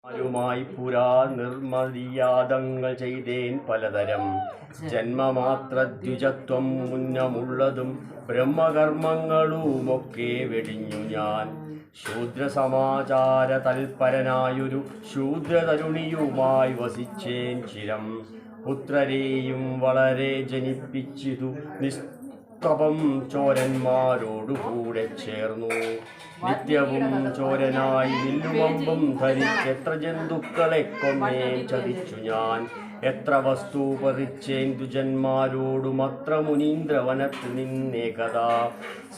ായി പുരാ നിർമര്യാദങ്ങൾ ചെയ്തേൻ പലതരം ജന്മമാത്രദ്വിജത്വം മുന്നമുള്ളതും ബ്രഹ്മകർമ്മങ്ങളുമൊക്കെ വെടിഞ്ഞു ഞാൻ. ശൂദ്രസമാചാര തൽപരനായൊരു ശൂദ്രതരുണിയുമായി വസിച്ചേൻ ചിരം. പുത്രരെയും വളരെ ജനിപ്പിച്ചിതു നിസ്തപം ചോരന്മാരോടുകൂടെ ചേർന്നു. നിത്യവും ചോരനായി വില്ലുമമ്പും ധരിച്ചെത്ര ജന്തുക്കളെ കൊന്നേൻ ചതിച്ചു ഞാൻ. എത്ര വസ്തു പറിച്ചേൻ ദുജന്മാരോടുമത്ര മുനീന്ദ്രവനത്ത് നിന്നേകഥാ.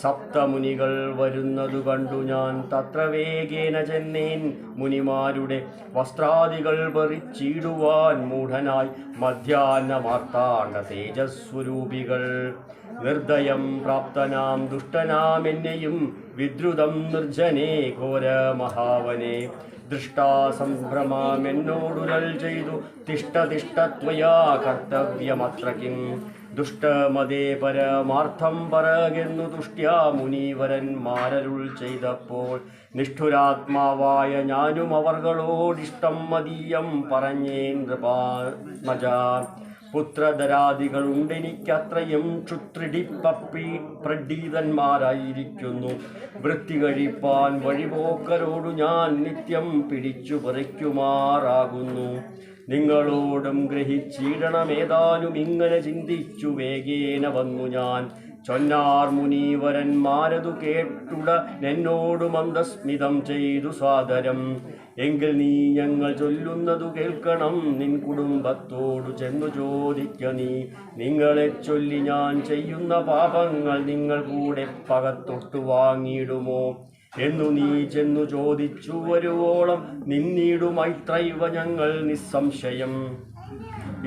സപ്തമുനികൾ വരുന്നതു കണ്ടു ഞാൻ തത്ര വേഗേന ചെന്നേൻ. മുനിമാരുടെ വസ്ത്രാദികൾ പറിച്ചിടുവാൻ മൂഢനായി മധ്യാഹ്നമാർത്താണ്ഡ തേജസ്വരൂപികൾ. നിർദ്ദയം പ്രാപ്തനാം ദുഷ്ടനാം എന്നെയും വിദ്രുതം നിർജ്ജനേ ഘോര മഹാവനെ. ദൃഷ്ടാസംഭ്രമമെന്നോടുരൽ ചെയ്തു തിഷ്ട തിഷ്ട ത്വയാ കർത്തവ്യമത്ര കിം. ദുഷ്ടമതേ പരമാർത്ഥം പറകെന്നു തുഷ്ട്യാ മുനീവരന്മാരരുൾ ചെയ്തപ്പോൾ നിഷ്ഠുരാത്മാവായ ഞാനും അവർകളോടിഷ്ടം മതീയം പറഞ്ഞേൻ നൃപാത്മജ. പുത്രധരാദികളുണ്ടെനിക്കത്രയും പ്രഡീതന്മാരായിരിക്കുന്നു. വൃത്തി കഴിപ്പാൻ വഴിപോക്കരോടു ഞാൻ നിത്യം പിടിച്ചു പറിക്കുമാറാകുന്നു. നിങ്ങളോടും ഗ്രഹിച്ചിടണമേതാനും ഇങ്ങനെ ചിന്തിച്ചു വേഗേന വന്നു ഞാൻ. ചൊന്നാർ മുനീവരന്മാരതു കേട്ടുടനെന്നോടു മന്ദസ്മിതം ചെയ്തു സാദരം. എങ്കിൽ നീ ഞങ്ങൾ ചൊല്ലുന്നതു കേൾക്കണം, നിൻ കുടുംബത്തോടു ചെന്നു ചോദിക്ക നീ. നിങ്ങളെ ചൊല്ലി ഞാൻ ചെയ്യുന്ന പാപങ്ങൾ നിങ്ങൾ കൂടെ പകത്തൊട്ടു വാങ്ങിയിടുമോ എന്നു നീ ചെന്നു ചോദിച്ചു വരുവോളം നിന്നിടുമൈത്രൈവ ഞങ്ങൾ നിസ്സംശയം.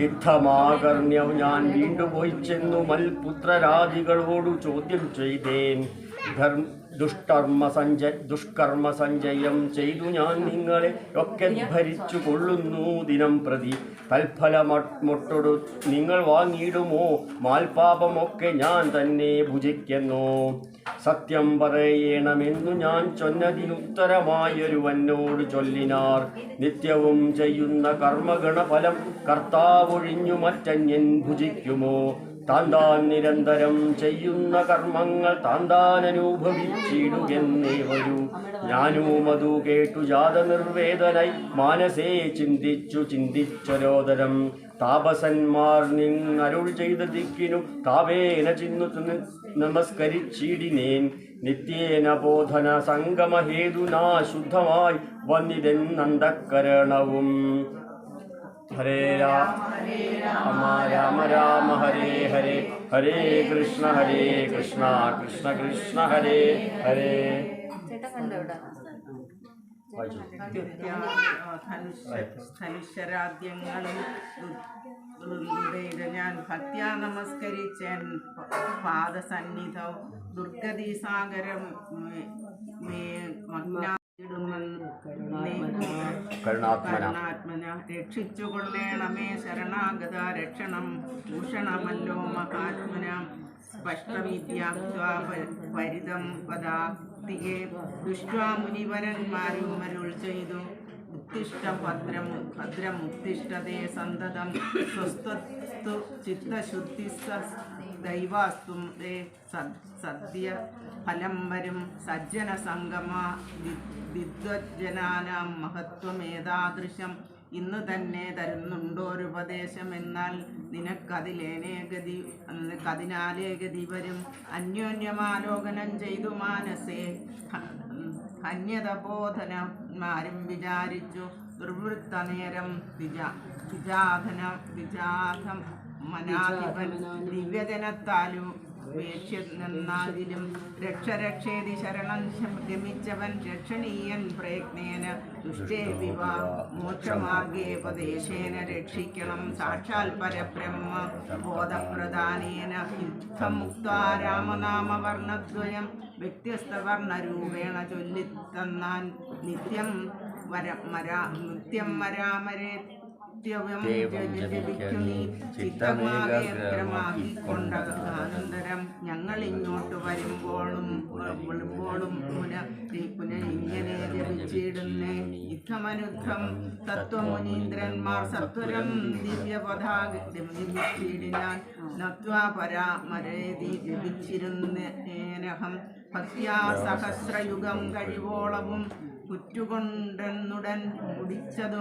യുദ്ധമാകർണ്യം ഞാൻ വീണ്ടുപോയി ചെന്നു മൽപുത്രരാദികളോടു ചോദ്യം ചെയ്തേൻ. ദുഷ്കർമ്മ സഞ്ചയം ചെയ്തു ഞാൻ നിങ്ങളെ ഒക്കെ ഭരിച്ചു കൊള്ളുന്നു ദിനം പ്രതി. തൽഫലമൊട്ടൊടു നിങ്ങൾ വാങ്ങിയിടുമോ മാൽപാപമൊക്കെ ഞാൻ തന്നെ ഭുജിക്കുന്നു. സത്യം പറയണമെന്നു ഞാൻ ചൊന്നതിനുത്തരമായൊരുവനോട് ചൊല്ലിനാർ. നിത്യവും ചെയ്യുന്ന കർമ്മഗണഫലം കർത്താവൊഴിഞ്ഞു മറ്റന്യൻ ഭുജിക്കുമോ. താൻ നിരന്തരം ചെയ്യുന്ന കർമ്മങ്ങൾ താൻ അനുഭവിച്ചിടുകെന്നേ വരൂ. ഞാനും അതു കേട്ടു ജാതനിർവേദനായി മാനസേ ചിന്തിച്ചൊരോദരം. താപസന്മാർ നിന്നരുൾ ചെയ്ത ദിക്കിനു താവേന ചിന്നു നമസ്കരിച്ചിടിനേൻ. നിത്യേന ബോധന സംഗമഹേതുനാ ശുദ്ധമായി വന്നിതെന്നന്തഃകരണവും. ഹരേ രാമ രാമ രാമ ഹരേ ഹരേ, ഹരേ കൃഷ്ണ കൃഷ്ണ കൃഷ്ണ ഹരേ ഹരേ. ധനുഷരാദ്യങ്ങളും ഞാൻ ഭക്ത്യാ നമസ്കരിച്ചൻ പാദസന്നിധൗ. ദുർഗതി സാഗരം കരുണാത്മന രക്ഷിച്ചുകൊള്ളേണമേ ശരണാഗത രക്ഷണം ഭൂഷണമല്ലോ മഹാത്മനാം. സ്പഷ്ടമിത്യാക്ത്വാ പരിതം പദാക്തികേ ദുഷ്ട്വാ മുനിവരന്മാരും അരുൾ ചെയ്തു. ഉത്തിഷ്ഠ ഭദ്രമുത്തിഷ്ഠതേ സന്തതം സ്വസ്തു ചിത്തശുദ്ധി ദൈവാസ്തു തേ സദ്യ ഫലം വരും. സജ്ജന സംഗമ വിദ്വജ്ജനാനാം മഹത്വമേതാദൃശം. ഇന്ന് തന്നെ തരുന്നുണ്ടോരുപദേശം എന്നാൽ നിനക്കതിനാലേ ഗതി വരും. അന്യോന്യമാലോകനം ചെയ്തു മാനസേ ധന്യതബോധനന്മാരും വിചാരിച്ചു. ദുർവൃത്ത നേരം വിജാധം മനാധിപൻ ദിവ്യജനത്താലു വേക്ഷ്യനാദിലും രക്ഷരക്ഷേതി ശരണം ഗമിച്ചവൻ. രക്ഷണീയൻ പ്രയത്നേന ദുഷ്ടേ വിവാ മോക്ഷമാർഗേ ഉപദേശേന രക്ഷിക്കണം. സാക്ഷാൽ പരബ്രഹ്മ ബോധപ്രധാനേന യുദ്ധമുക്താ രാമനാമവർണ്ണദ്വയം വ്യത്യസ്തവർണ്ണരൂപേണ ചൊല്ലിത്തന്നാൻ. നിത്യം വരാമരേ നിത്യവും ജപിക്കു നീ ചിത്തമാകേന്ദ്രമാക്കിക്കൊണ്ട അനന്തരം ഞങ്ങൾ ഇങ്ങോട്ട് വരുമ്പോഴും പുനരിങ്ങനെ ജപിച്ചിടുന്നേ. യുദ്ധമനുദ്ധം തത്വമുനീന്ദ്രന്മാർ സത്വരം ദിവ്യപതാ നത്വാ പരാമരേതി ജപിച്ചിരുന്നേനഹം ഭക്യാ സഹസ്രയുഗം കഴിവോളവും കുറ്റുകൊണ്ടെന്നുടൻ മുടിച്ചതു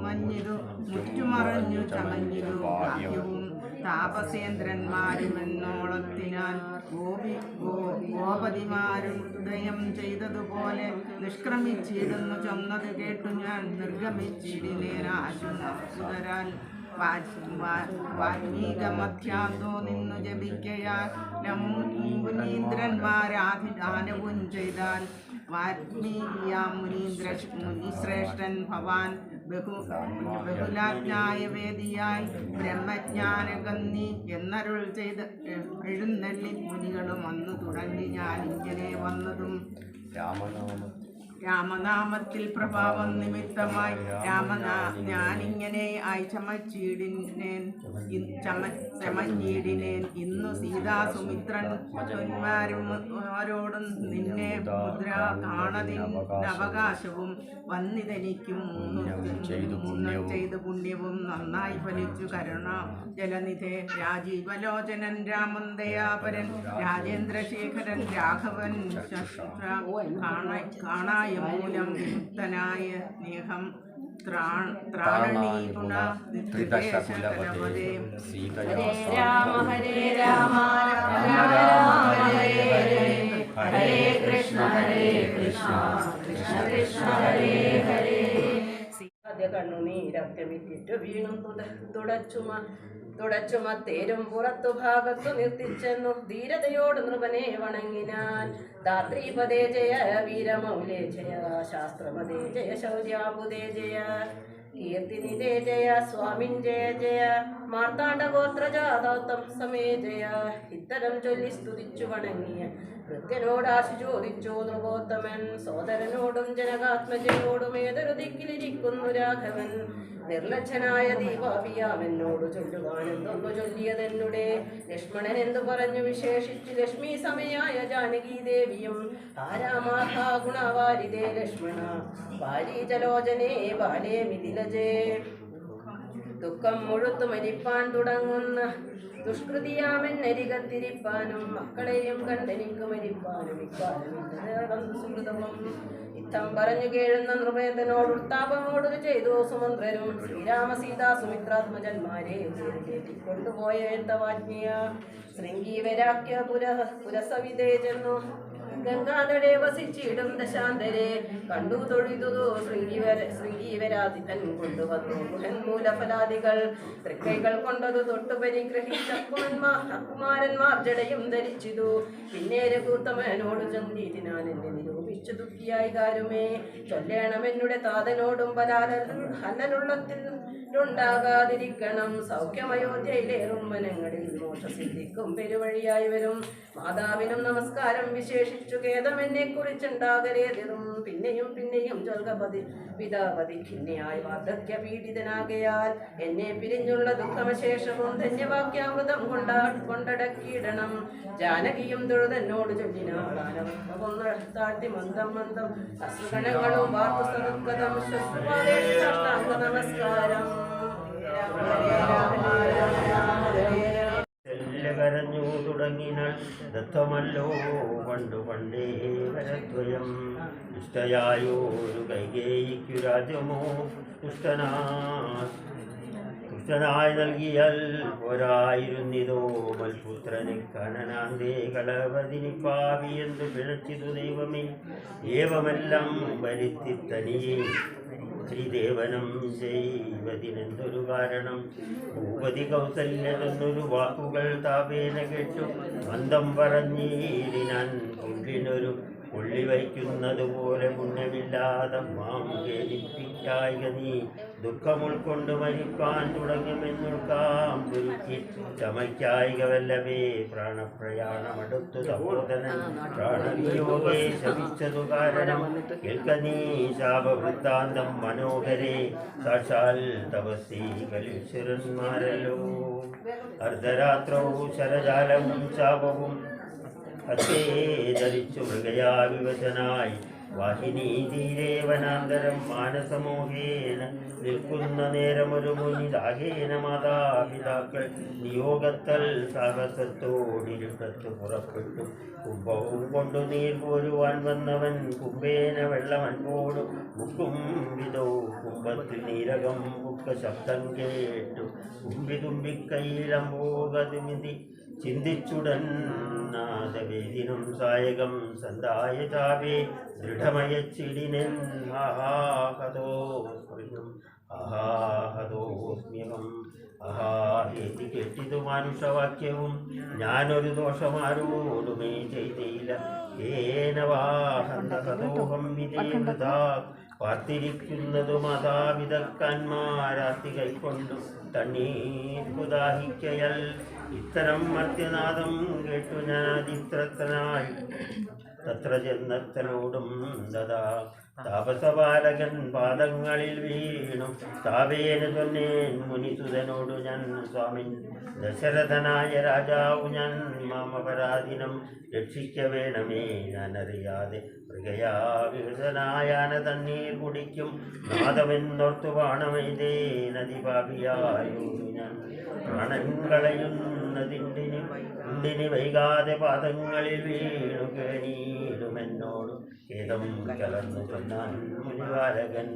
മഞ്ഞിതു മുറ്റുമറഞ്ഞു ചമഞ്ഞിതു ഭാഗ്യവും താപസേന്ദ്രന്മാരുമെന്നോളത്തിനാൽ ഗോപതിമാരും ഉദയം ചെയ്തതുപോലെ നിഷ്ക്രമിച്ചിടുന്നു ചൊന്നത് കേട്ടു ഞാൻ നിർഗമിച്ചിടിനേനാശുതരാൽ വാൽമീകമധ്യാന്തോ നിന്നു ജപിക്കയാൽ മുനീന്ദ്രന്മാരാധിദാനവും ചെയ്താൽ വാൽമീകിയാം മുനിശ്രേഷ്ഠൻ ഭവാൻ ബഹുലാജ്ഞായ വേദിയായി ബ്രഹ്മജ്ഞാനഗന്ധി എന്നരുൾ ചെയ്ത് എഴുന്നള്ളി മുനികളും വന്നു തുടങ്ങി ഞാൻ ഇങ്ങനെ വന്നതും രാമനാമത്തിൽ പ്രഭാവം നിമിത്തമായി ഞാനിങ്ങനെ ആയി ചമഞ്ഞിടിനേൻ. ഇന്നു സീതാസുമിത്രന്മാരോടും നിന്നെ മുദ്ര കാണതിനവകാശവും വന്നിതെനിക്കും ചെയ്തു പുണ്യവും നന്നായി ഫലിച്ചു. കരുണ ജലനിധേ രാജീവലോചനൻ രാമൻ ദയാപരൻ രാജേന്ദ്രശേഖരൻ രാഘവൻ കാണായ മൂലം വിമുക്തനായ സ്നേഹം ത്രാണീ ഗുണ ത്രിദേശകലപദേ. ഹരേ രാമ ഹരേ രാമ രാമ രാമ ഹരേ ഹരേ ഹരേ കൃഷ്ണ കൃഷ്ണ കൃഷ്ണ ഹരേ ഹരേ. കണ്ണുനീരൊക്കെ വിറ്റിട്ടു വീണും തുടച്ചുമത്തേരും പുറത്തു ഭാഗത്തു നിർത്തിച്ചെന്നു ധീരതയോട് നൃപനെ വണങ്ങിനാൻ. ധാത്രീപദേ ജയ വീരമൗലേ ജയ ശാസ്ത്രപദേ ജയ ശൗര്യാബുദേ ജയ കീർത്തിനിധേ ജയ സ്വാമിൻ ജയ ജയ മാർത്താണ്ഡഗോത്രജാതൗത്തം സമേ ജയ. ഇത്തരം ചൊല്ലി സ്തുതിച്ചു വണങ്ങിയ കൃത്യനോടാശു ചോദിച്ചു നൃപോത്തമൻ. സോദരനോടും ജനകാത്മജനോടും ഏതൊരു ദിക്കിലിരിക്കുന്നു രാഘവൻ. നിർലജ്ജനായ ദീപാപിയാമെന്നോട് ചൊല്ലുവാനെന്തൊന്നു ചൊല്ലിയതെന്നുടെ. ലക്ഷ്മണൻ എന്തു പറഞ്ഞു വിശേഷിച്ചു ലക്ഷ്മി സമയായ ജാനകി ദേവിയും. ആരാമാഹാ ഗുണവാരിതേ ലക്ഷ്മണ വാരീജലോചനേ ബാലേ മിഥിലജേ. ദുഃഖം മുഴുത്തു മരിപ്പാൻ തുടങ്ങുന്ന ദുഷ്കൃതിയാമെന്നരികത്തിരിപ്പാനും മക്കളെയും കണ്ടെനിക്ക് മരിപ്പാനും ഇക്കാലം സുഹൃതവും. യുദ്ധം പറഞ്ഞു കേഴുന്ന നൃപേന്ദ്രനോട് ഉത്താപമോട് ചെയ്തു സുമന്ത്രരും. ശ്രീരാമ സീതാ സുമിത്രാത്മജന്മാരെ കൊണ്ടുപോയ എഴുത്തവാജ്ഞിയ ശൃംഗീവരാഖ്യ പുരസവിതേ ചെന്നു. ഗംഗാതടേ വസിച്ചിടും ദശാന്തരെ കണ്ടു തൊഴുതു ശൃംഗീവരാതിഥൻ കൊണ്ടുവന്നു മൂലഫലാദികൾ. തൃക്കൈകൾ കൊണ്ടതു തൊട്ടു പരിഗ്രഹിച്ച കുമാരന്മാർ ജടയും ധരിച്ചിതു. പിന്നെ രഘുത്തമനോട് ചന്ദ്രീതിനാൻ എന്നെ നിരൂപിച്ചു ദുഃഖിയായി കാരുമേ. ചൊല്ലേണമെന്നുടെ താതനോടും ഹല്ലലുള്ളത്തിലുണ്ടാകാതിരിക്കണം. സൗഖ്യമയോധ്യയിലേറും വനങ്ങളിൽ മോക്ഷസിദ്ധിക്കും പെരുവഴിയായി വരും. മാതാവിനും നമസ്കാരം വിശേഷിച്ചു ഖേദമെന്നെ കുറിച്ചുണ്ടാകരേതിരും. പിന്നെയും പിന്നെയും ചൊൽകപതി പിതാപതി ഖിന്നയായി വാർദ്ധക്യ പീഡിതനാകയാൽ എന്നെ പിരിഞ്ഞുള്ള ദുഃഖമശേഷവും ധന്യവാക്യാമൃതം കൊണ്ടടക്കിയിടണം. ജാനകിയും തൊഴുതെന്നോട് ചൊല്ലിനാളാനവ താഴ്ത്തി മന്ദം മന്ദം അസുഗണങ്ങളും വാർത്തു സദുഃഖതം ശ്വസ്തുപാദേഷ്ടാംഗ നമസ്കാരം. കരഞ്ഞു തുടങ്ങിനാൽ ദത്തമല്ലോ പണ്ടു പണ്ടേ വരദ്വയം. ദുഷ്ടയായോരു കൈകേയിക്കു രാജ്യമോ ദുഷ്ടനായി നൽകിയാൽ പോരായിരുന്നിതോ മൽപുത്രനെ കനനാന്തേ കളവതിനി പാവി എന്തു പിഴച്ചിതു ദൈവമേ. ഏവമെല്ലാം വരുത്തി തനിയേ ശ്രീദേവനം ചെയ്വതിനെന്തൊരു കാരണം. ഭൂപതി കൗസല്യതെന്നൊരു വാക്കുകൾ താപേന കേട്ടു മന്ദം പറഞ്ഞിടിനാൻ. ഉള്ളിനൊരു ഉള്ളി വയ്ക്കുന്നതുപോലെ പുണ്യമില്ലാതെ മാം കേൾപ്പി യായിക നീ ദുഃഖം ഉൾക്കൊണ്ട് മരിപ്പാൻ തുടങ്ങുമെന്നുൾക്കാം കുരുക്കി ചമയ്ക്കായിക വല്ലഭേ പ്രാണപ്രയാണമെടുത്തു തപോധനൻ പ്രാണവിയോഗേ ശപിച്ചതു കാരണം കേൾക്ക നീ ശാപവൃത്താന്തം മനോഹരേ സാക്ഷാൽ തപസ്സീ കലീശ്വരന്മാരല്ലോ അർദ്ധരാത്രവും ശരജാലവും ശാപവും ഹസ്തേ ധരിച്ചു മൃഗയാ വിവശനായി വാഹിനി തീരെ വനാന്തരം മാനസമോഹേന നിൽക്കുന്ന നേരമൊരു മുനിതാകേന മാതാപിതാക്കൾ നിയോഗത്തൽ സാഹസത്തോടിരുട്ടത്ത് പുറപ്പെട്ടു കുംഭവും കൊണ്ടു നീർ പോരുവാൻ വന്നവൻ കുംഭേന വെള്ളമൻപോടും മുക്കും വിധോ കുംഭത്തിൽ നീരകം മുക്ക ശബ്ദം കേട്ടു കുംഭിതുമ്പിക്കൈലമ്പോകതിമിതി ചിന്തിച്ചുടൻ നാദവേദിനം സായകം സന്തായ ചാവേ ദൃഢമയച്ചിടിനൻ ആഹാഹതോസ്മ്യം ആഹാഹതോസ്മ്യഹം ആഹാഹേതി കെട്ടിതു മാനുഷവാക്യവും ഞാനൊരു ദോഷമാരോടുമേ ചെയ്തില്ല ഏനവാഹന്തഹതോഹം വിധേവൃതാ പാർത്തിരിക്കുന്നതു മാതാപിതക്കന്മാരാത്തി കൈക്കൊണ്ടു തണ്ണീർക്കുദാഹിക്കയൽ ഇത്തരം മർത്യനാദം കേട്ടു ഞാൻ അതിത്രത്തനായി തത്ര ചെന്നത്തനോടും ദദാ താപസബാലകൻ പാദങ്ങളിൽ വീണു താവേന ചൊന്നേൻ മുനിസുതനോടു ഞാൻ സ്വാമിൻ ദശരഥനായ രാജാവു ഞാൻ മാമപരാധീനം രക്ഷിക്ക വേണമേ ഞാനറിയാതെ മൃഗയാ വികൃതനായാന തണ്ണീർ കുടിക്കും നാദമെന്നോർത്തു ബാണമൈതേനതിപാപിയായോരു ഞാൻ പ്രാണൻ കളയുന്നതിണ്ടിനി വൈകാതെ പാദങ്ങളിൽ വീണു കേണീടുമെന്നോടു ഖേദം കലർന്നു കൊന്നാൻ മുനിവാലകൻ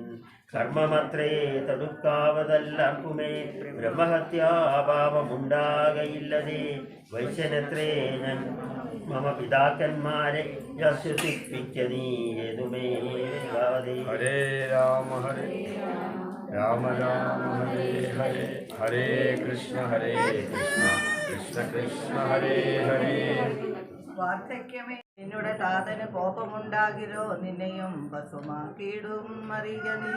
കർമ്മമത്രേ തടുക്കാവതല്ലാർക്കുമേ ബ്രഹ്മഹത്യാഭാവമുണ്ടാകയില്ലതേ വൈശ്യനത്രേ ഞാൻ മമ പിതാക്കന്മാരെ യശുസിപ്പിക്ക നീ ഏതുമേ ഹരേ രാമ രാമ രാമ ഹരേ ഹരേ ഹരേ കൃഷ്ണ കൃഷ്ണ കൃഷ്ണ ഹരേ ഹരേ. വാർദ്ധക്യമേ നിന്നുടെ താതന് കോപമുണ്ടാകിലോ നിന്നെയും പശുമാക്കിയിടും അറിയ നീ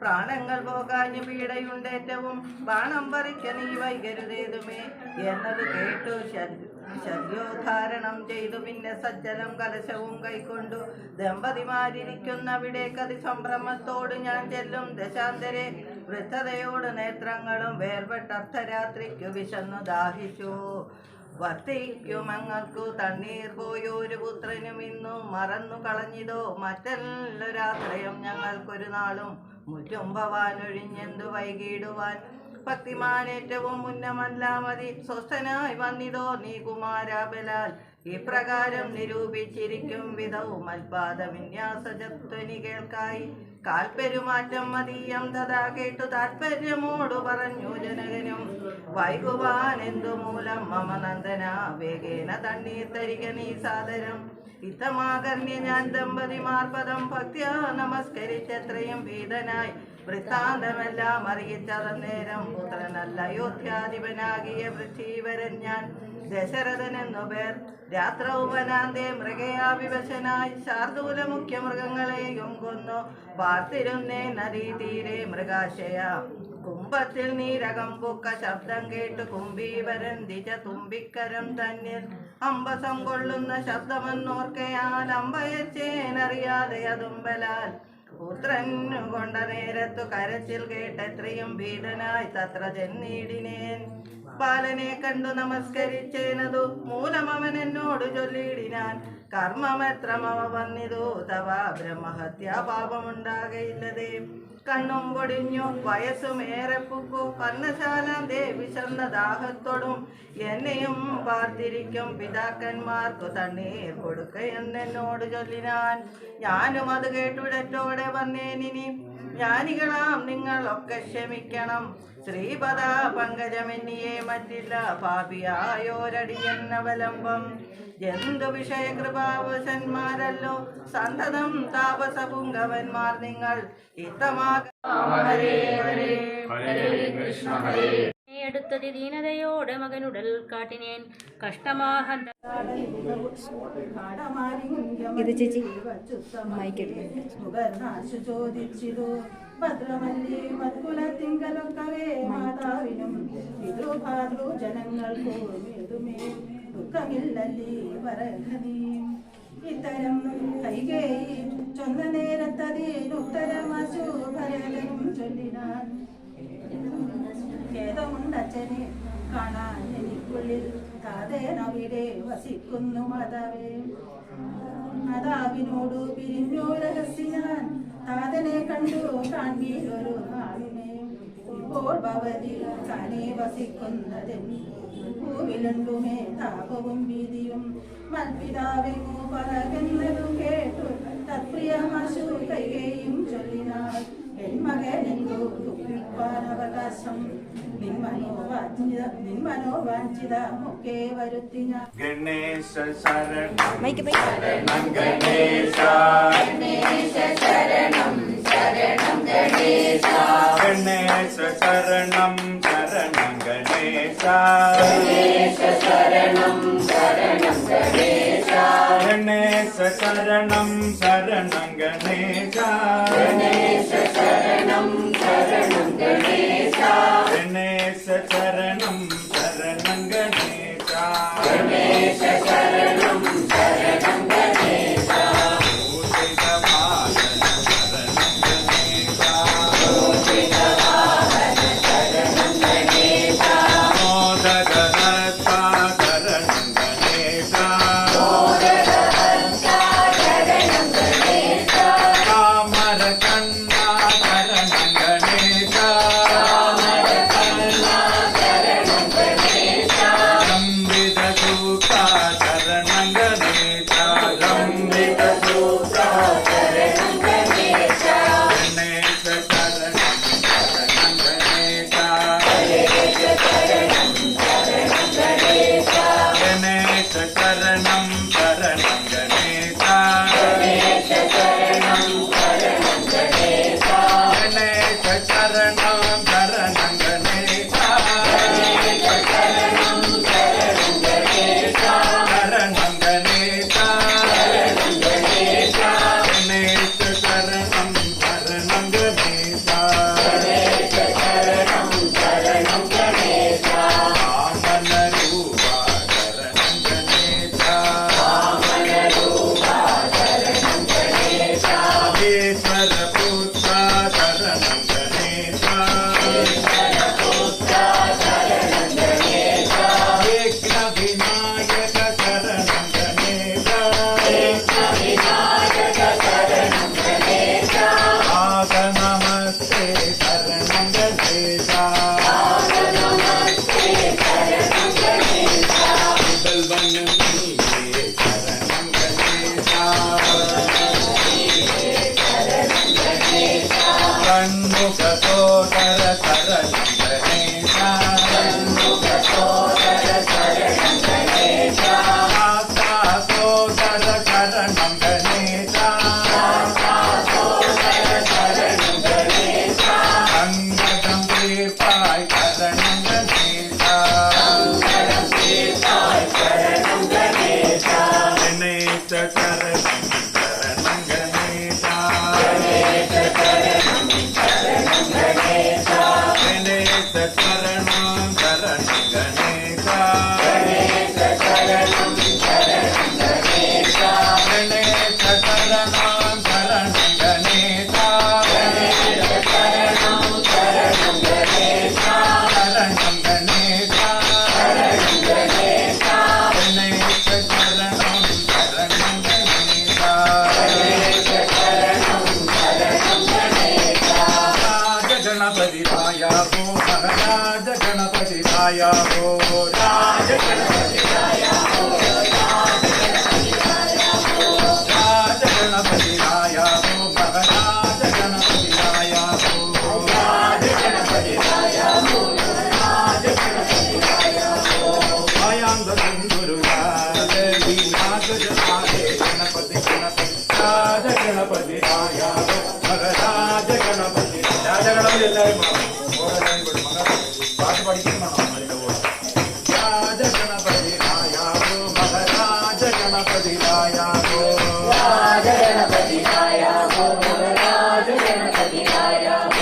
പ്രാണങ്ങൾ പോകാഞ്ഞു പീഡയുണ്ടേറ്റവും ബാണം പറിക്ക നീ വൈകരുതേതുമേ എന്നത് കേട്ടു ശല്യോദ്ധാരണം ചെയ്തു പിന്നെ സജ്ജലം കലശവും കൈക്കൊണ്ടു ദമ്പതിമാരിയ്ക്കുന്നവിടേക്കതി സംഭ്രമത്തോട് ഞാൻ ചെല്ലും ദശാന്തരെ വൃദ്ധതയോട് നേത്രങ്ങളും വേർപെട്ട അർദ്ധരാത്രിക്കു വിശന്നു ദാഹിച്ചു വർത്തിക്കുമങ്ങൾക്കു തണ്ണീർ പോയൊരു പുത്രനും ഇന്നു മറന്നു കളഞ്ഞിതോ മറ്റെല്ലൊരാശ്രയം ഞങ്ങൾക്കൊരു നാളും മുറ്റും ഭവാനൊഴിഞ്ഞെന്തു വൈകിടുവാൻ ഭക്തിമാനേറ്റവും മുന്നമല്ല മതി സ്വസ്ഥനായി വന്നിതോ നീ കുമാരാബലാൽ ഇപ്രകാരം നിരൂപിച്ചിരിക്കും വിധവും അൽപാദ വിന്യാസജത്വനി കേൾക്കായി കാൽപ്പെരുമാറ്റം മതീയം തഥാ കേട്ടു താത്പര്യമോടു പറഞ്ഞു ജനകനും വൈകുവാൻ എന്തു മൂലം മമ നന്ദന വേഗേന തണ്ണീർ തരിക നീ സാദരം ഇത്തമാകർണ്യ ഞാൻ ദമ്പതിമാർപദം ഭക്ത്യാ നമസ്കരിച്ചത്രയും ഭീതനായി വൃത്താന്തമെല്ലാം അറിയിച്ചതന്നേരം പുത്രനല്ല അയോധ്യാധിപനാകിയ പൃഥ്വീവരൻ ഞാൻ ദശരഥനെന്നു പേർ രാത്രൗവനാന്തേ മൃഗയാ വിവശനായി ശാർദൂല മുഖ്യ മൃഗങ്ങളെയും കൊന്നു പാർത്തിരുന്നേ നദീതീരെ മൃഗാശയ കുംഭത്തിൽ നീരകം പൊക്ക ശബ്ദം കേട്ടു കുംഭീവരൻ ദിജ തുമ്പിക്കരം തന്നിൽ അമ്പസം കൊള്ളുന്ന ശബ്ദമെന്നോർക്കയാൽ അമ്പയച്ചേനറിയാതെ അതുമ്പലാൽ പുത്രൻ കൊണ്ട നേരത്തു കരച്ചിൽ കേട്ടെത്രയും ഭീതനായി തത്ര ചെന്നീടിനേൻ ബാലനെ കണ്ടു നമസ്കരിച്ചേനതു മൂലമവൻ എന്നോട് ചൊല്ലിയിടിനാൻ കർമ്മമെത്രമവ വന്നിതു തവ ബ്രഹ്മഹത്യാ പാപമുണ്ടാകയില്ലതേ കണ്ണും പൊടിഞ്ഞു വയസ്സുമേറെ പുക്കു പർണശാലാന്തേ വിശന്ന ദാഹത്തോടും എന്നെയും പാർത്തിരിക്കും പിതാക്കന്മാർക്കു തണ്ണീർ കൊടുക്കയെന്നോട് ചൊല്ലിനാൻ ഞാനും അത് കേട്ടുവിടറ്റോടെ വന്നേനിനി ജ്ഞാനികളാം നിങ്ങളൊക്കെ ക്ഷമിക്കണം ശ്രീപദ പങ്കജമെന്നിയെ മറ്റില്ല പാപിയായോരടിയെന്നവലംബം ജന്തു വിഷയകൃപാവശന്മാരല്ലോ സന്തതം താപസപുങ്കവന്മാർ നിങ്ങൾ എടുത്തതി ദീനതയോടെ മകനുടൽ കാട്ടിനേൻ കഷ്ടമാഹന്ത ഇത് ചേച്ചി ചോദിച്ചിരു ഭദ്രമല്ലി മത്കുലത്തിങ്കലൊക്കവേ മാതാവിനും പിതൃഭാതൃ ജനങ്ങൾക്കും ഏതുമേ ദുഃഖമില്ലല്ലി പറയണീ. ഇത്തരം കൈകേയി ചൊന്ന നേരത്തതിനുത്തരമശു ഭരതനും ചൊല്ലിനാൻ. ഖേദമുണ്ടച്ഛനെ കാണാൻ എനിക്കുള്ളിൽ താതേനവിടെ വസിക്കുന്നു മാതാവേ. മാതാവിനോടു പിരിഞ്ഞു രഹസ്യാൻ താതനെ കണ്ടു കാൺമീരൊരു നാളിനെ. ഇപ്പോൾ ഭവതി താനേ വസിക്കുന്നതെന്ന് പൂവിലുണ്ടുമേ താപവും ഭീതിയും മൽപിതാവിനു പറകുന്നതു കേട്ടു തത്പ്രിയമശു കൈകേയും ചൊല്ലിനാൾ. എൻ മകനെങ്കു ദുഃഖിപ്പാനവകാശം നിന്മനോവാഞ്ചിത മുഖേ വരുത്തി ഞാൻ. ഗണേശ ശരണം ശരണം ഗണേശ ഗണേശ ശരണം ശരണം ഗണേശ ഗണേശ ശരണം ശരണം ഗണേശ ഗണേശ ശരണം ശരണം ഗണേശ ഗണേശ ശരണം ശരണം ഗണേശ ഗണേശ ശരണം ശരണം ഗണേശ ഗണേശ ശരണം ശരണം ഗണേശ ഗണേശ ശരണം ശരണം ഗണേശ ഭൂഷിത വാഹന ശരണം ഗണേശ ഭൂഷിത വാഹന ശരണം ഗണേശ മോദക ഹസ്ത ശരണം ഗണേശ മോദക ഹസ്ത ശരണം ഗണേശ കാമര കണ്ണ ശരണം Ganesha Raja Ganapati Raya, Raja Ganapati Raya.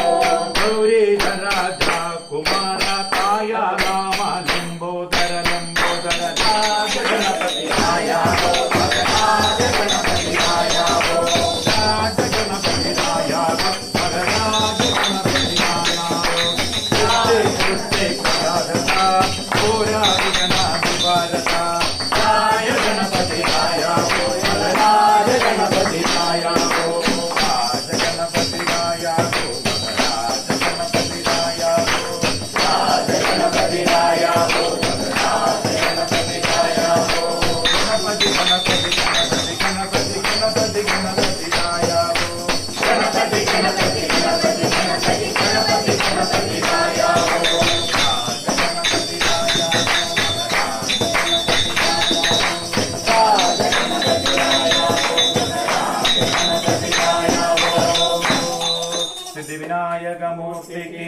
വിനായകമൂർത്തിക്ക്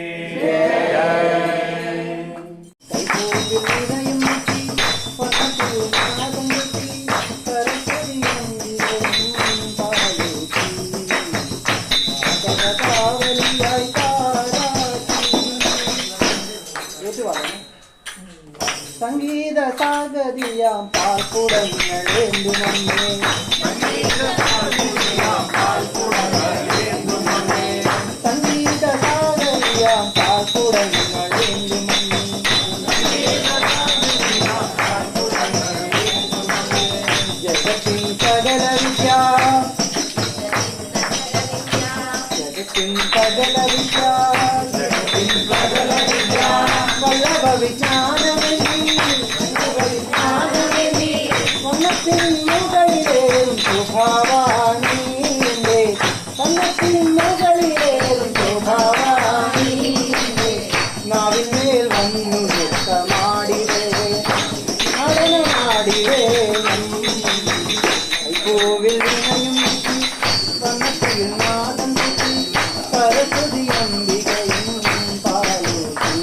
സംഗീത സാഗതിയാം പാൽക്കുടങ്ങളേന്തു നമ്മെ സംഗീത സാഗതിയാം പാൽക്കുടങ്ങളേന്തു ജഗത്തിൻ സകല വിദ്യ വല്ലഭ വിജ്ഞാനമേ വന്നത്തിൻ മുകളിലേറും ശോഭാവാണീന്റെ വന്നത്തിൻ മുകളിലേറും ശോഭാവാണീന്റെ നാവിന്മേൽ വന്നു നൃത്തമാടിവേ നടനമാടിവേ കോവിൽ വിനയും വന്നത്തിൽ നാദം സരസ്വതി അംബികയും പാലോട്ടി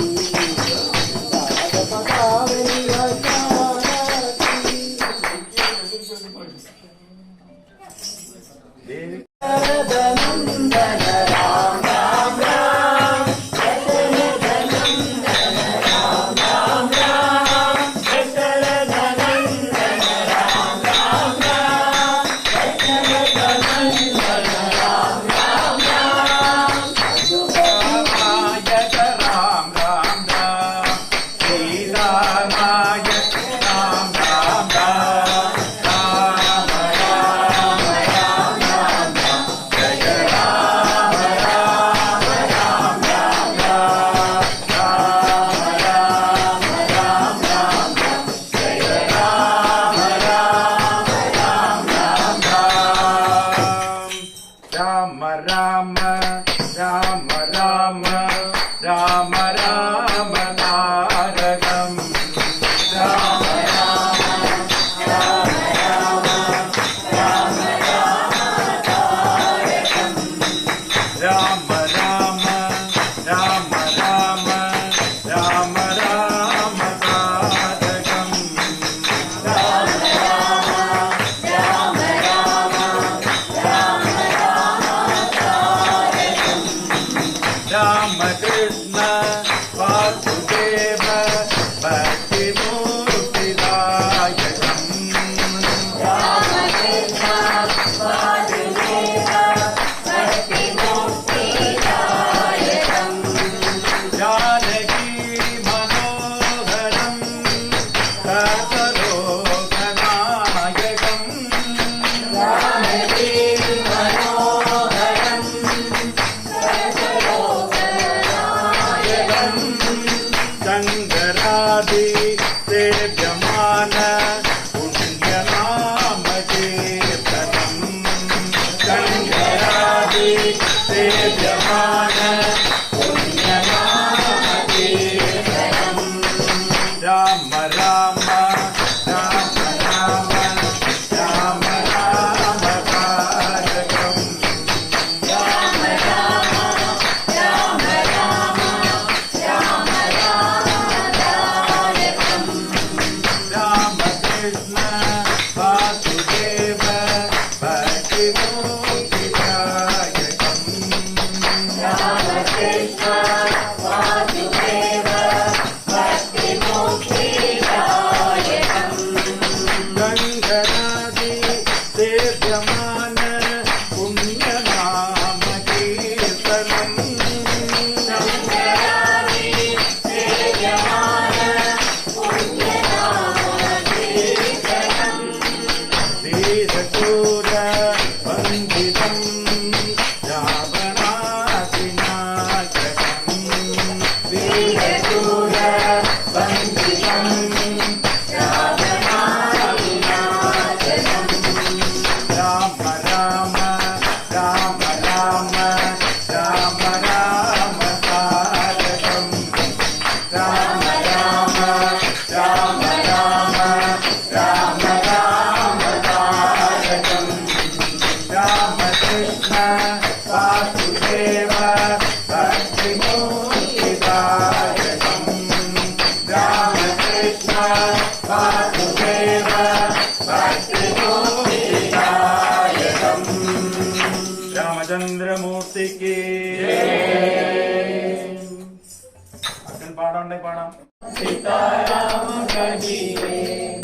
പാടണ്ടേ പാടാം. सीताराम कहिए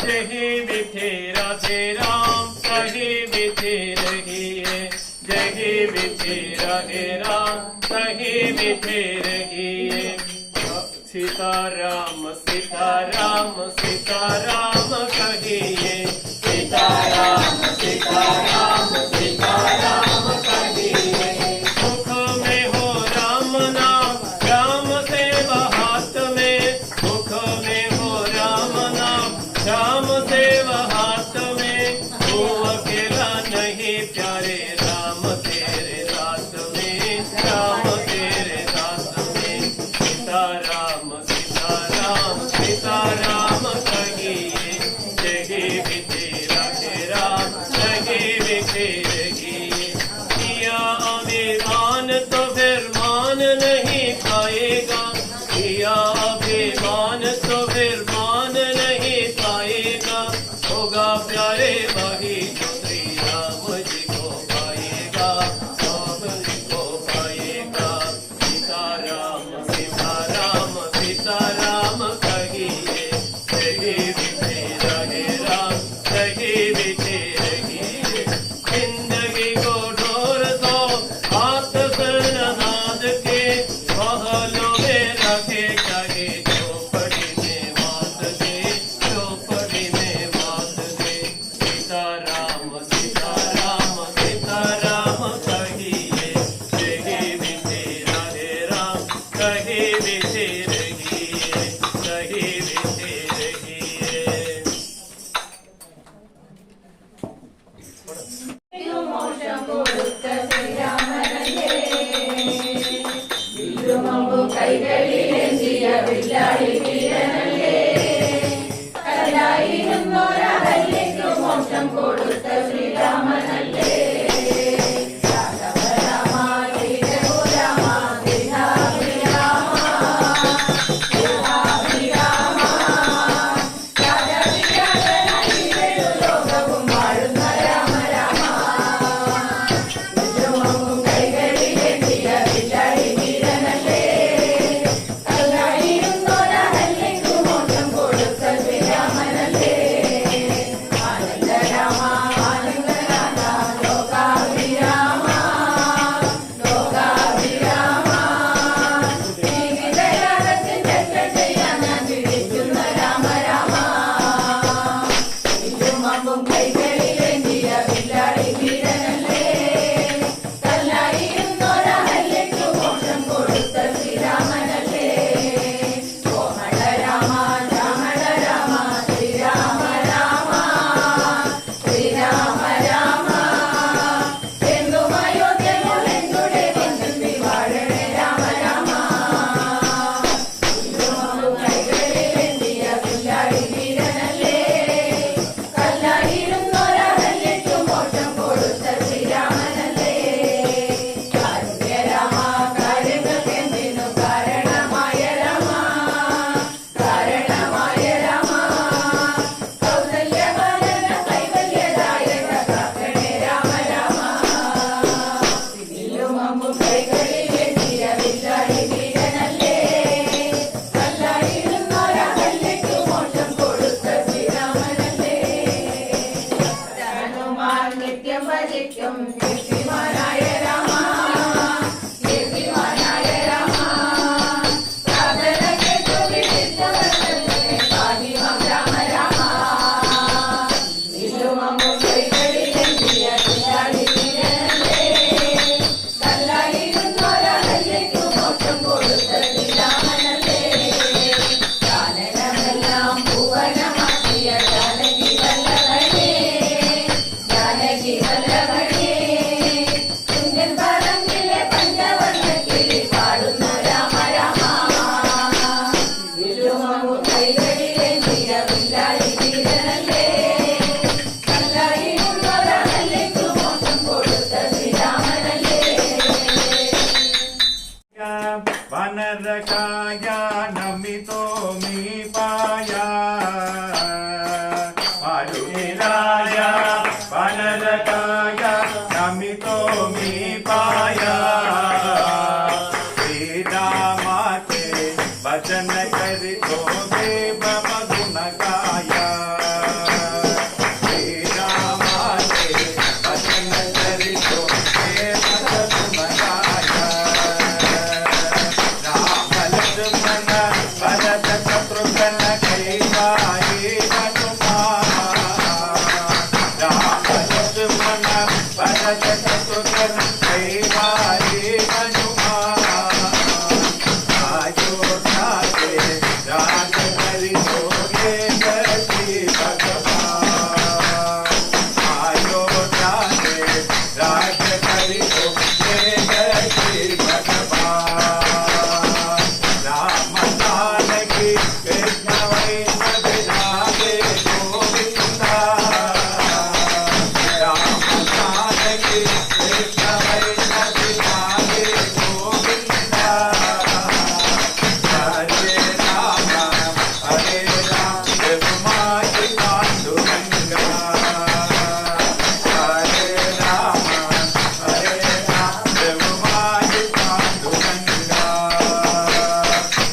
जही बिथे राधे राम कही बिथे रहिए जही बिथे राधे राम कही बिथे रहिए सीताराम सीताराम सीताराम कहिए सीताराम सीताराम सीताराम कहिए मुख में हो राम नाम राम सेवा हाथ में मुख में हो राम नाम राम सेवा हाथ में तू अकेला नहीं प्यारे राम तेरे साथ में राम तेरे साथ में सीताराम सीताराम सीताराम कहिए जगी बिथे राधे राम जगी बिथे रहिए किया अभिमान तो फिर मान नहीं पाएगा किया अभिमान तो फिर मान नहीं पाएगा होगा प्यारे वही जो श्री राम जी को पाएगा राम जी को पाएगा सीताराम सीताराम सीताराम कहिए जगी बिथे रहे राम जगी बिथे रहिए जिंदगी को ढोर दो हाथ सरनाद के महलों में रखे जाए चौपड़ी में मात दे चौपड़ी में मात दे सीताराम सीताराम सीताराम कहिए जगी बिथे राधे राम कही बिथे रहिए कही बिथे रहिए वानरकाया नमितो मी पाया आरुणिराया वानरकाया नमितो मी पाया श्रीरामाचे भजन करि तो देव मगुण गाया श्री राम के भजन करि तो देव मगुण गाया राम लक्ष्मण भरत शत्रुघ्न कैवाये हनुमान राम लक्ष्मण भरत शत्रुघ्न कैवाये हनुमान अयोध्या के राज हरि होगे गति भगवान अयोध्या के राज हरि होगे गति भगवान राम जानकी कृष्ण वैष्णव राधे गोविंदा राम जानकी कृष्ण वैष्णव राधे गोविंदा हरे राम रघुमाई पांडुरंगा हरे राम रघुमाई पांडुरंगा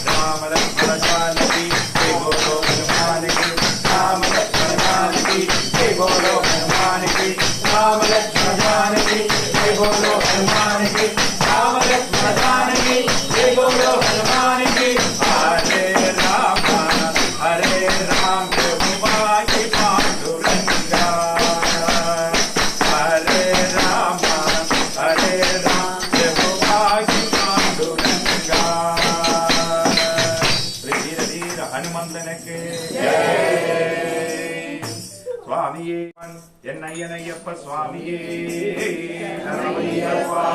राम लक्ष्मण जानकी जय बोलो हनुमान की राम लक्ष्मण जानकी जय बोलो हनुमान की राम लक्ष्मण जानकी जय बोलो हनुमान की राम लक्ष्मण जानकी जय बोलो हनुमान की हरे राम रघुमाई पांडुरंगा हरे राम रघुमाई पांडुरंगा वीर वीर हनुमंतन के स्वामिये एन्नय्यनय्यप्प स्वामिये शरणमय्यप्पा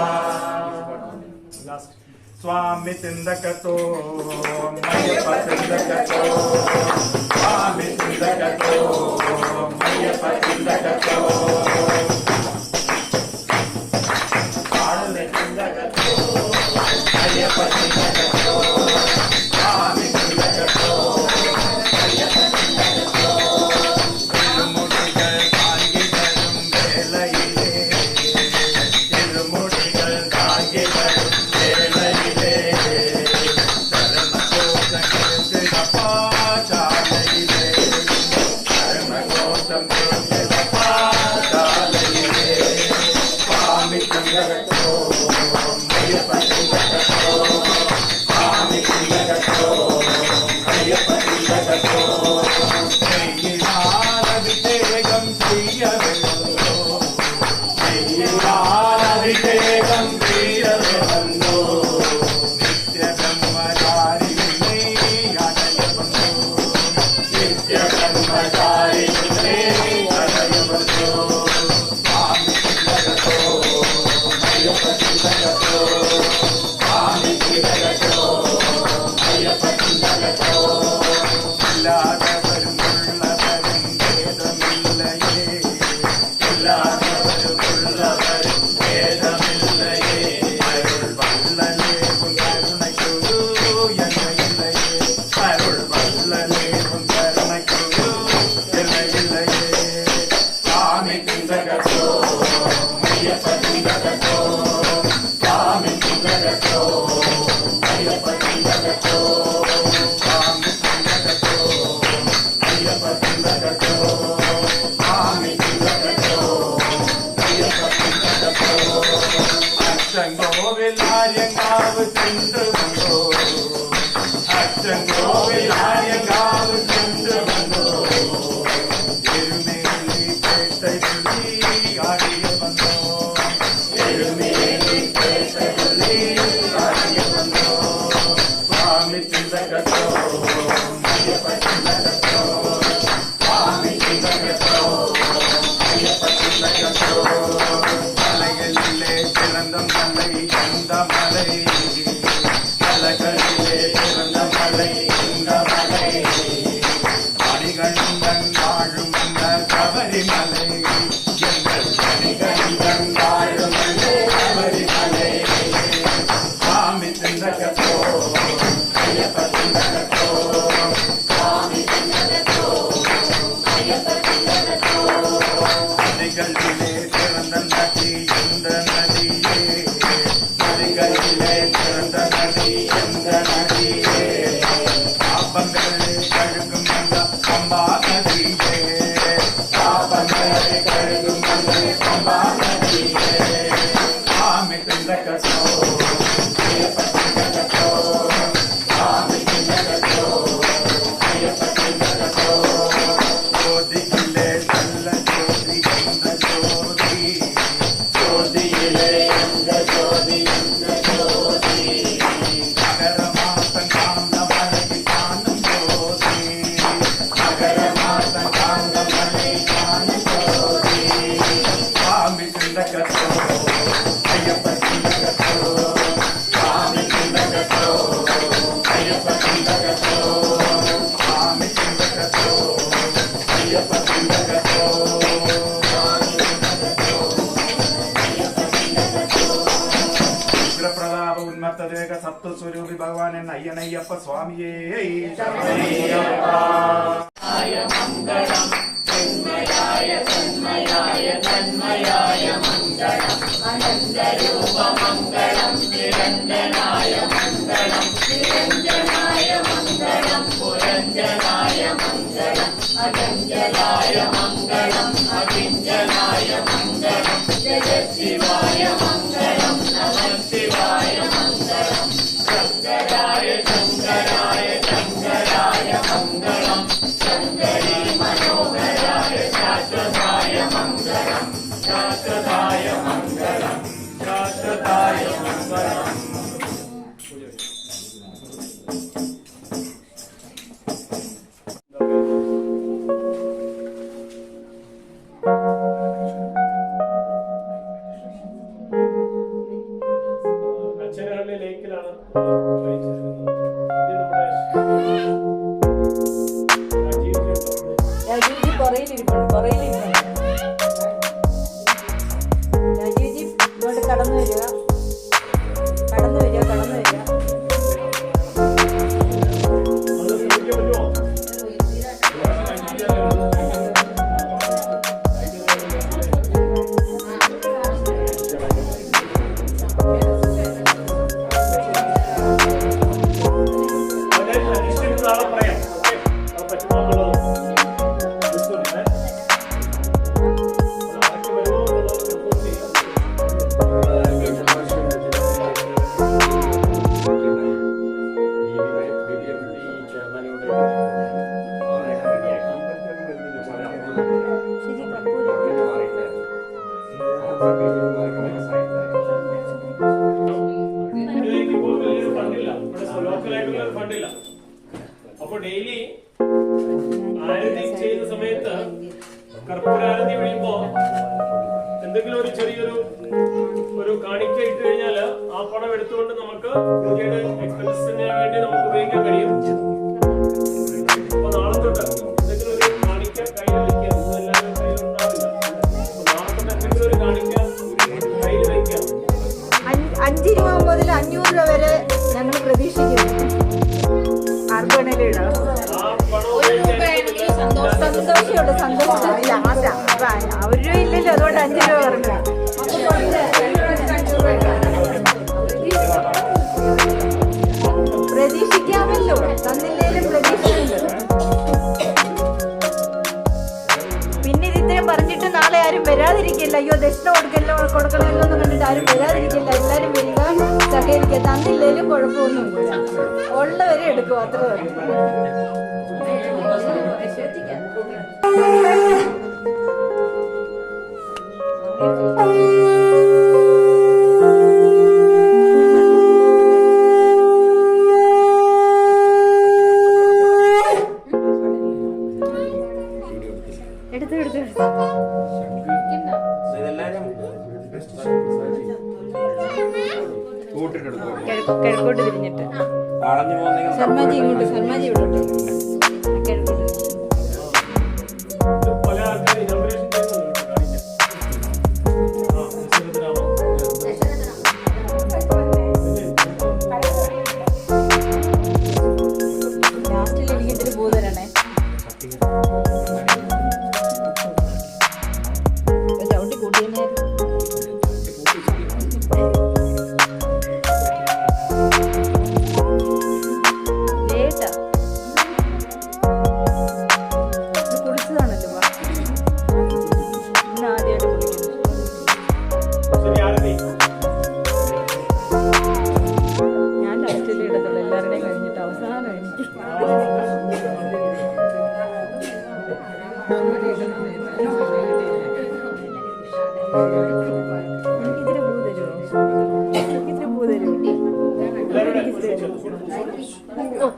स्वामी तिंदकतो मय्यप्प तिंदकतो स्वामी तिंदकतो मय्यप्प तिंदकतो स्वामी तिंदकतो मय्यप्प तिंदकतो स्वामी तिंदकतो मय्यप्प तिंदकतो திருமுடிகள் தாங்கி வரும் வேளையிலே திருமுடிகள் தாங்கி வரும் வேளையிலே சரணகோஷம் கேட்கிறப்பா சாலையிலே சரணகோஷம் கேட்கிறப்பா சாலையிலே சுவாமி திங்ககத்தோ ஐயப்ப திங்ககத்தோ சுவாமி திங்ககத்தோ ஐயப்ப திங்ககத்தோ அபிஷேகம் செய்ய வேண்டோ அபிஷேகம் செய்ய வேண்டோ நித்ய பிரம்மச்சாரி அடைய வந்தோ நித்ய பிரம்மச்சாரி அடைய வந்தோ சுவாமி திங்ககத்தோ ஐயப்ப திங்ககத்தோ சுவாமி திங்ககத்தோ ஐயப்ப திங்ககத்தோ இல்லாதவரும் உள்ளவரும் வேதமில்லையே இல்லாதவரும் உள்ளவரும் வேதமில்லையே அருள் வல்லலே உன் கருணைக்குழு எல்லையில்லையே அருள் வல்லலே உன் கருணைக்குழு எல்லையில்லையே சுவாமி திங்ககத்தோ ஐயப்ப திங்ககத்தோ சுவாமி திங்ககத்தோ ஐயப்ப திங்ககத்தோ சுவாமி திங்ககத்தோ ஐயப்ப திங்ககத்தோ சுவாமி திங்ககத்தோ ஐயப்ப திங்ககத்தோ அச்சங்கோவில் ஆரியங்காவு சென்று வந்தோ அச்சங்கோவில் ஆரியங்காவு சென்று வந்தோ எருமேலி பேட்டை சொல்லி ஆடிய வந்தோ எருமேலி பேட்டை சொல்லி ஆடிய வந்தோ சுவாமி திங்ககத்தோ ஐயப்ப திங்ககத்தோ சுவாமி திங்ககத்தோ ஐயப்ப திங்ககத்தோ மலைகளிலே பிறந்த மலை இந்த மலை மலைகளிலே பிறந்த மலை இந்த மலை மணிகண்டன் வாழும் இந்த சபரிமலை எங்கள் மணிகண்டன் வாழும் இந்த சபரிமலை சுவாமி திங்ககத்தோ ஐயப்ப திங்ககத்தோ சுவாமி திங்ககத்தோ ശരണൻ അയ്യനയ്യപ്പ സ്വാമിയേ അച്ഛനാളിലെ ലേക്കിലാണ് കടന്നു വരിക കടന്നു വരിക കടന്നു വരിക. ഫണ്ടില്ല. അപ്പൊ ഡെയിലി ആരതി ചെയ്യുന്ന സമയത്ത് കർപ്പൂരാരതി കഴിയുമ്പോ എന്തെങ്കിലും ഒരു ചെറിയൊരു കാണിക്ക ഇട്ട് കഴിഞ്ഞാൽ ആ പണം എടുത്തുകൊണ്ട് നമുക്ക് പൂജയുടെ എക്സ്പെൻസിന് വേണ്ടി നമുക്ക് ഉപയോഗിക്കാൻ കഴിയും. അപ്പൊ നാളെ തൊട്ട് എന്തെങ്കിലും ഒരു കാണിക്ക കയ്യിൽ വെക്കുക. എല്ലാവരും കയ്യിലുണ്ടാവില്ല. അപ്പൊ നാളെ തൊട്ട് എന്തെങ്കിലും ഒരു കാണിക്ക കയ്യിൽ വെക്കുക. 5 രൂപ മുതൽ 500 രൂപ വരെ ഞങ്ങൾ പ്രതീക്ഷിക്കുന്നു. ആർക്ക് വേണേലും ഇടാം. സന്തോഷമുണ്ട്. സന്തോഷത്തില്ല ഒരു രൂപ ഇല്ലല്ലോ, അതുകൊണ്ട് 5 രൂപ പറഞ്ഞു. പ്രതീക്ഷിക്കാമല്ലോ, തന്നില്ലേലും പ്രതീക്ഷയുണ്ട്. പിന്നെ ഇത് ഇത്രയും പറഞ്ഞിട്ട് നാളെ ആരും വരാതിരിക്കില്ല. അയ്യോ ദക്ഷിണ കൊടുക്കണമല്ലോ എന്ന് കണ്ടിട്ട് ആരും വരാതിരിക്കില്ല. എല്ലാവരും വരിക, സഹകരിക്കുക. തന്നില്ലേലും കുഴപ്പമൊന്നുമില്ല, ഉള്ളവരെ എടുക്കും. അത്ര എടുത്തു കിഴക്കോട്ട് തിരിഞ്ഞിട്ട് ശർമാജി ഇങ്ങോട്ട്, ശർമാജി ഇവിടോട്ട് കിഴക്കോട്ട്. പല ആൾക്കാരും ഇനോഗ്രേഷൻ ചെയ്യുന്നുണ്ട് ലാസ്റ്റിൽ എനിക്കിട്ടൊരു പൂ തരണേ. ചവിട്ടി കൂട്ടിയേ. കുടിച്ചതാണല്ലോ ഇന്ന് ആദ്യമായിട്ട് കുടിക്കുന്നത്. ഞാൻ ലാസ്റ്റിലേ ഇടത്തുള്ളൂ, എല്ലാവരുടെയും കഴിഞ്ഞിട്ട് അവസാനം എനിക്ക്. എനിക്കിതിരി പൂ തരുമോ? എനിക്കിതിരി പൂ തരുമോ?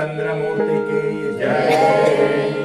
रामचंद्र मूर्ति की जय।